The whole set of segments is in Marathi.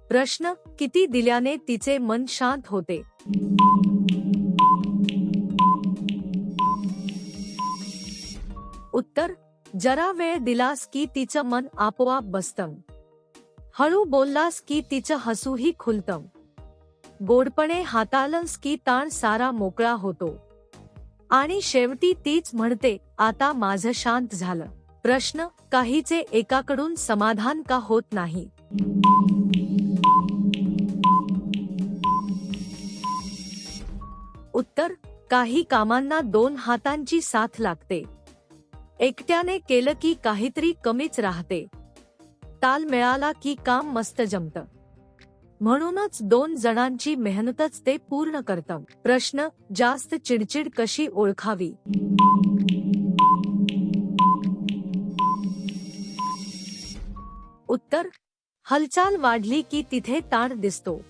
प्रश्न, किती दिल्याने तिचे मन शांत होते? उत्तर, जरा वेळ दिलास की तिचं मन आपोआप बसतं. हळू बोललास की तिचं हसूही खुलतं. गोडपणे हाताळलंस की ताण सारा मोकळा होतो. आणि शेवटी तीच म्हणते, आता माझं शांत झालं. प्रश्न, काहीचे एकाकडून समाधान का होत नाही? उत्तर, काही कामांना दोन हातांची साथ लागते. एकट्याने केलं की काहीतरी कमीच राहते. ताल मिळाला की काम मस्त जमतं. म्हणूनच दोन जणांची मेहनतच ते पूर्ण करतं. प्रश्न, जास्त चिडचिड कशी ओळखावी? उत्तर, हालचाल वाढली की तिथे ताण दिसतो.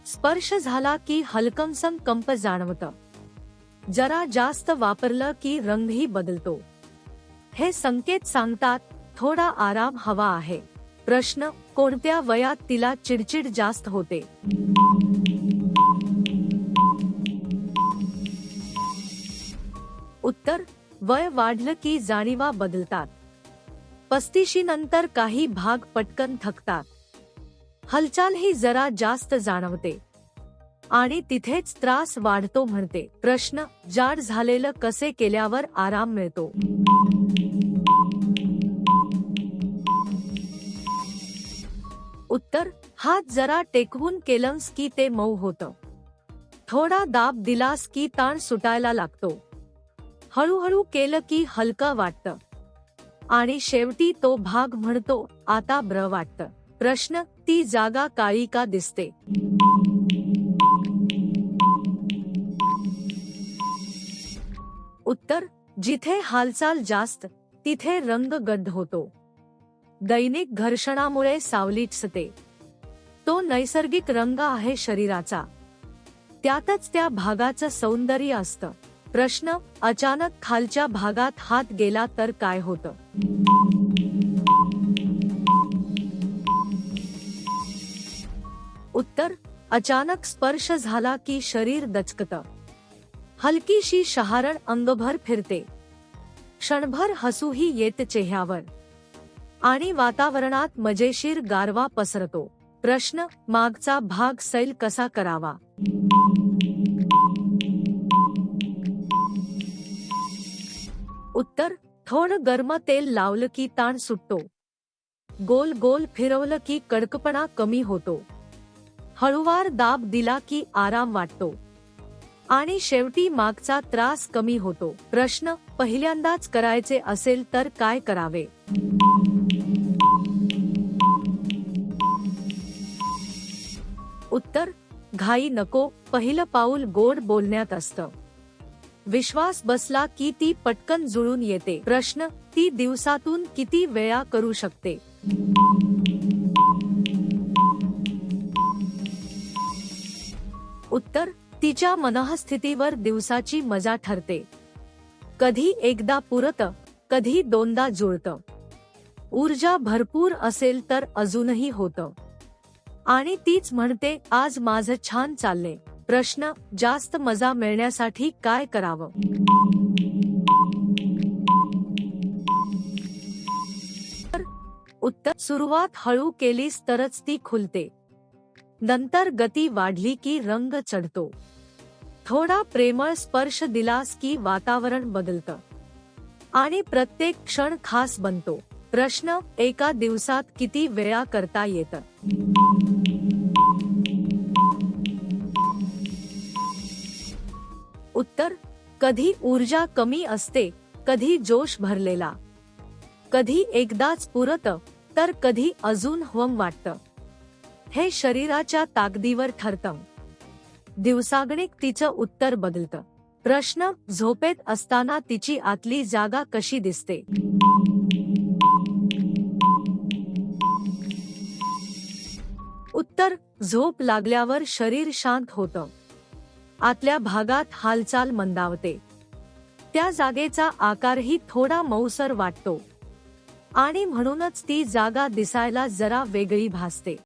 स्पर्श झाला की हलकंसं कंप जाणवतं. जरा जास्त वापरलं की रंगही बदलतो. हे संकेत सांगतात थोडा आराम हवा आहे. प्रश्न, कोणत्या वयात तिला चिडचिड जास्त होते? उत्तर, वय वाढलं की जाणीवा बदलतात. 35 नंतर काही भाग पटकन थकतात. हालचालही जरा जास्त जाणवते. आणि तिथेच त्रास वाढतो म्हणते. प्रश्न, जाड झालेलं कसे केल्यावर आराम मिळतो? उत्तर, हात जरा टेकवून केलंस की ते मऊ होतं. थोडा दाब दिलास की ताण सुटायला लागतो. हळूहळू केलं की हलका वाटतं. आणि शेवटी तो भाग म्हणतो, आता बरं वाटतं. प्रश्न, ती जागा काळी का दिसते? उत्तर, जिथे हालचाल जास्त तिथे रंग गडद होतो. दैनिक घर्षणामुळे सावलीचते. तो नैसर्गिक रंग आहे शरीराचा. त्यातच त्या भागाचं सौंदर्य असतं. प्रश्न, अचानक खालच्या भागात हात गेला तर काय होतं? उत्तर, अचानक स्पर्श झाला की शरीर दचकतं. हलकीशी शहारण अंगभर फिरते. क्षणभर हसूही येते चेहऱ्यावर. आणि वातावरणात मजेशीर गारवा पसरतो. प्रश्न, मागचा भाग सैल कसा करावा? उत्तर, थोडं गरम तेल लावलं की ताण सुटतो. गोल गोल फिरवलं की कडकपणा कमी होतो. हळूवार दाब दिला की आराम वाटतो. आणि शेवटी मागचा त्रास कमी होतो. प्रश्न, पहिल्यांदाच करायचे असेल तर काय करावे? उत्तर, घाई नको. पहिलं पाऊल गोड बोलण्यात असतं. विश्वास बसला की ती पटकन जुळून येते. प्रश्न, ती दिवसातून किती वेळा करू शकते? उत्तर, तिच्या मनःस्थितीवर दिवसाची मजा ठरते. कधी एकदा पुरतं, कधी दोनदा जुळतं. ऊर्जा भरपूर असेल तर अजूनही होतं. आणि तीच म्हणते, आज माझं छान चाललंय. प्रश्न, जास्त मजा मिळण्यासाठी काय करावं? उत्तर, सुरुवात हळू केलीस तरच ती खुलते. नंतर गती वाढली की रंग चढतो. थोडा प्रेमळ स्पर्श दिलास की वातावरण बदलतं. आणि प्रत्येक क्षण खास बनतो. प्रश्न, एका दिवसात किती वेळा करता येतं? उत्तर, कधी ऊर्जा कमी असते, कधी जोश भरलेला. कधी एकदाच पुरतं, तर कधी अजून हवं वाटतं. हे शरीराच्या ताकदीवर ठरतं. दिवसागणिक तिचं उत्तर बदलतं. प्रश्न, झोपेत असताना तिची आतली जागा कशी दिसते? उत्तर, झोप लागल्यावर शरीर शांत होतं. आतल्या भागात हालचाल मंदावते. त्या जागेचा आकारही थोडा मऊसर वाटतो. आणि म्हणूनच ती जागा दिसायला जरा वेगळी भासते.